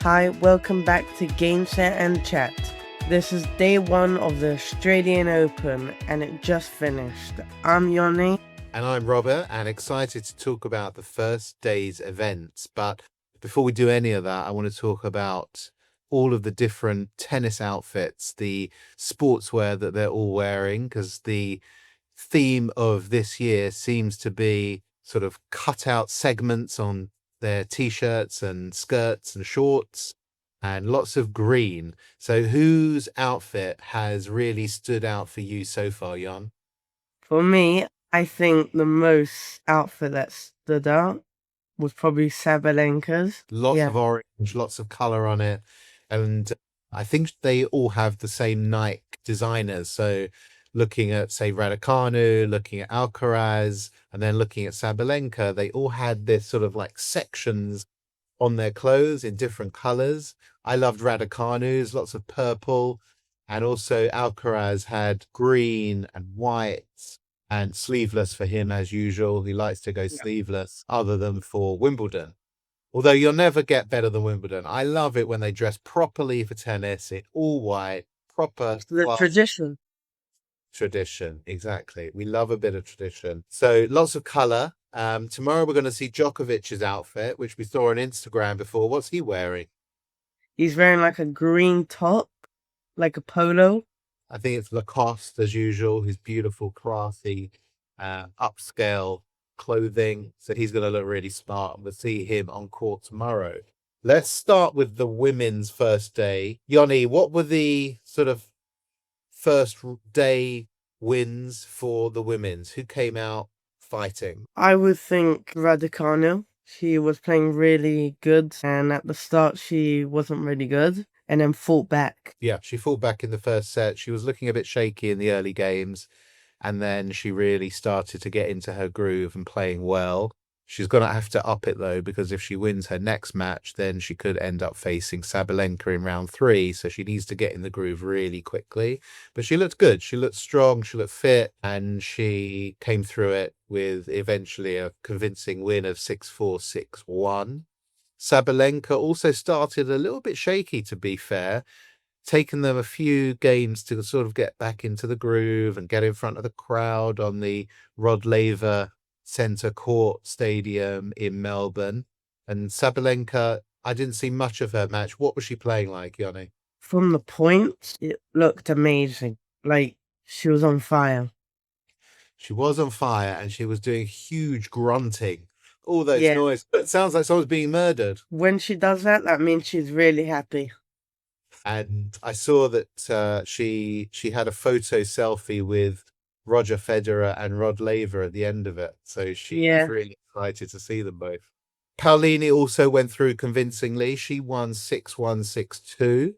Hi, welcome back to Game Set and Chat. This is day one of the Australian Open and it just finished. I'm Yoni. And I'm Robert, and excited to talk about the first day's events. But before we do any of that, I want to talk about all of the different tennis outfits, the sportswear that they're all wearing, because the theme of this year seems to be sort of cut out segments on their t-shirts and skirts and shorts and lots of green. So whose outfit has really stood out for you so far, Jan? For me, I think the most outfit that stood out was probably Sabalenka's. Lots Yeah, of orange, lots of color on it. And I think they all have the same Nike designers. So looking at, say, Raducanu, looking at Alcaraz, and then looking at Sabalenka, they all had this sort of like sections on their clothes in different colors. I loved Raducanu's, lots of purple. And also Alcaraz had green and white and sleeveless for him as usual. He likes to go sleeveless other than for Wimbledon. Although you'll never get better than Wimbledon. I love it when they dress properly for tennis in all white, proper it's the class tradition. tradition. Exactly. We love a bit of tradition. So lots of colour. Tomorrow we're going to see Djokovic's outfit, which we saw on Instagram before. What's he wearing? He's wearing like a green top, like a polo. I think it's Lacoste as usual. His beautiful, classy, upscale clothing. So he's going to look really smart. We'll see him on court tomorrow. Let's start with the women's first day. Yoni, what were the sort of first day wins for the women's? Who came out fighting? I would think Raducanu. She was playing really good, and at the start she wasn't really good, and then fought back. Yeah, she fought back in the first set. She was looking a bit shaky in the early games, and then she really started to get into her groove and playing well. She's going to have to up it though, because if she wins her next match, then she could end up facing Sabalenka in round three. So she needs to get in the groove really quickly. But she looked good. She looked strong. She looked fit. And she came through it with eventually a convincing win of 6-4, 6-1. Sabalenka also started a little bit shaky, to be fair, taken them a few games to sort of get back into the groove and get in front of the crowd on the Rod Laver Centre Court Stadium in Melbourne. And Sabalenka, I didn't see much of her match. What was she playing like, Yoni? From the points, it looked amazing. Like she was on fire. She was on fire and she was doing huge grunting. All those Yeah. noise. It sounds like someone's being murdered. When she does that, that means she's really happy. And I saw that she had a photo selfie with Roger Federer and Rod Laver at the end of it. So she was Yeah. really excited to see them both. Paolini also went through convincingly. She won 6-1, 6-2,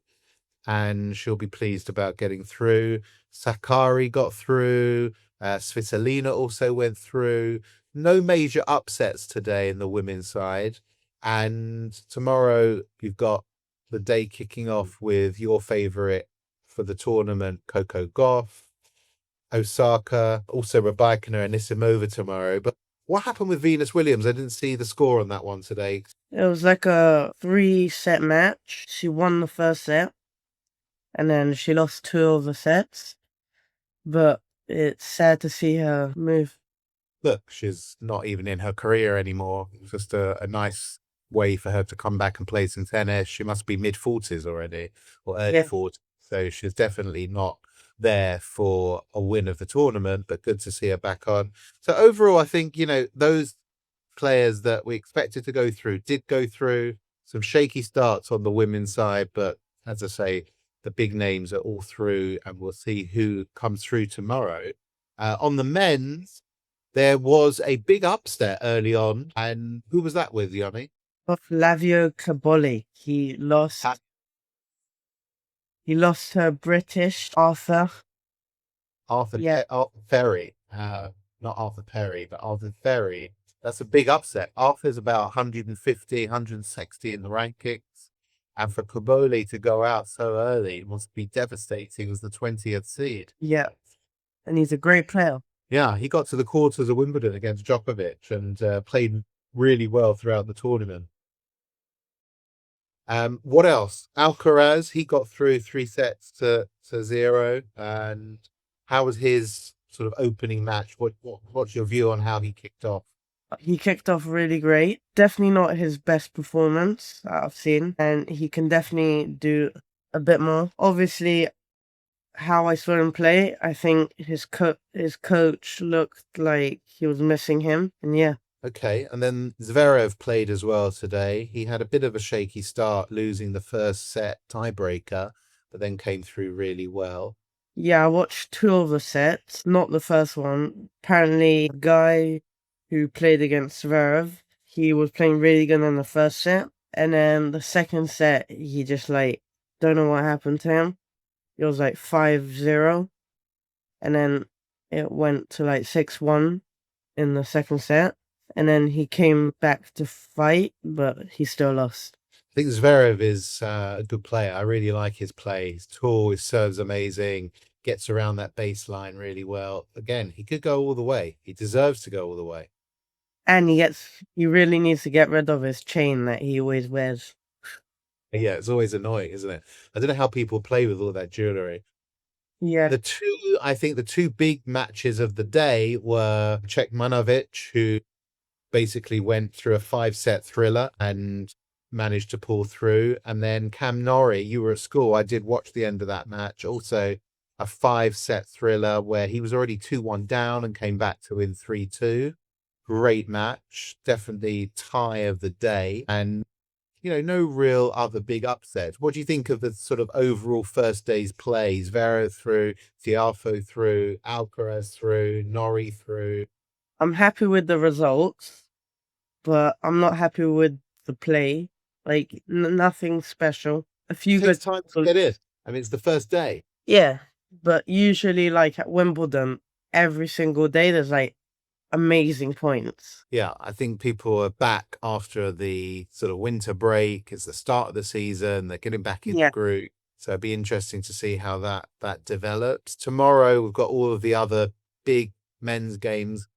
and she'll be pleased about getting through. Sakari got through. Svitolina also went through. No major upsets today in the women's side. And tomorrow you've got the day kicking off with your favourite for the tournament, Coco Gauff, Osaka, also Raducanu and Nisimova tomorrow. But what happened with Venus Williams? I didn't see the score on that one today. It was like a 3-set match. She won the first set and then she lost 2 of the sets. But it's sad to see her move. Look, she's not even in her career anymore. It's just a nice way for her to come back and play some tennis. She must be mid 40s already or early Yeah. 40s. So she's definitely not there for a win of the tournament, but good to see her back on. So overall, I think, those players that we expected to go through did go through. Some shaky starts on the women's side, but as I say, the big names are all through, and we'll see who comes through tomorrow. On the men's, there was a big upset early on, and who was that with, Yanni? Of Flavio Caboli. Ha- He lost her British Arthur. Yeah. Ferry. Not Arthur Perry, but Arthur Ferry. That's a big upset. Arthur's about 150, 160 in the rankings. And for Kaboli to go out so early must be devastating as the 20th seed. Yeah. And he's a great player. Yeah, he got to the quarters of Wimbledon against Djokovic and played really well throughout the tournament. What else? Alcaraz, he got through 3 sets to 0. And how was his sort of opening match? What's your view on how he kicked off? He kicked off really great. Definitely not his best performance that I've seen, and he can definitely do a bit more. Obviously, how I saw him play, I think his coach looked like he was missing him, and yeah. Okay, and then Zverev played as well today. He had a bit of a shaky start, losing the first set tiebreaker, but then came through really well. Yeah, I watched two of the sets, not the first one. Apparently, the guy who played against Zverev, he was playing really good in the first set, and then the second set, he just like, don't know what happened to him. It was like 5-0, and then it went to like 6-1 in the second set, and then he came back to fight, but he still lost. I think Zverev is a good player. I really like his play. He's tall, his serve's amazing, gets around that baseline really well. Again, he could go all the way. He deserves to go all the way. And he really needs to get rid of his chain that he always wears. Yeah, it's always annoying, isn't it? I don't know how people play with all that jewelry. Yeah. I think the two big matches of the day were Cechmanovic, who basically went through a 5 set thriller and managed to pull through. And then Cam Norrie, you were at school. I did watch the end of that match. Also, a 5 set thriller where he was already 2-1 down and came back to win 3-2. Great match. Definitely tie of the day. And no real other big upsets. What do you think of the sort of overall first day's plays? Vera through, Tiafo through, Alcaraz through, Norrie through. I'm happy with the results, but I'm not happy with the play. Like, nothing special. A It few takes good time to goals. get in. I mean, it's the first day. Yeah, but usually, like at Wimbledon, every single day there's like amazing points. Yeah, I think people are back after the sort of winter break. It's the start of the season. They're getting back in the Yeah. group. So it'd be interesting to see how that develops. Tomorrow, we've got all of the other big men's games.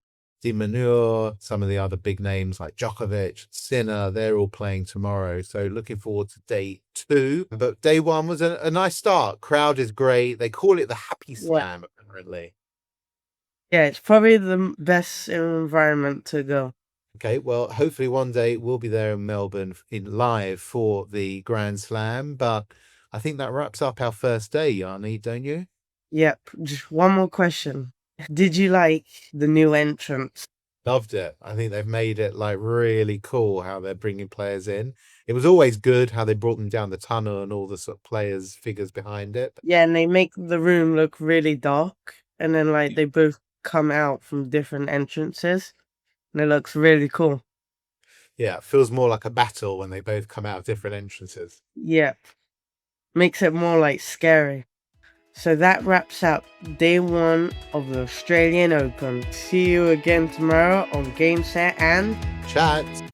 De Minaur, some of the other big names like Djokovic, Sinner, they're all playing tomorrow. So looking forward to day 2. But day 1 was a nice start. Crowd is great. They call it the Happy Yeah. Slam, apparently. Yeah, it's probably the best environment to go. Okay, well, hopefully one day we'll be there in Melbourne in live for the Grand Slam. But I think that wraps up our first day, Yanni, don't you? Yep. Just one more question. Did you like the new entrance? Loved it. I think they've made it like really cool how they're bringing players in. It was always good how they brought them down the tunnel and all the sort of players' figures behind it. Yeah, and they make the room look really dark, and then like they both come out from different entrances, and it looks really cool. Yeah, it feels more like a battle when they both come out of different entrances. Yeah, makes it more like scary. So that wraps up day 1 of the Australian Open. See you again tomorrow on Game Set and Chat.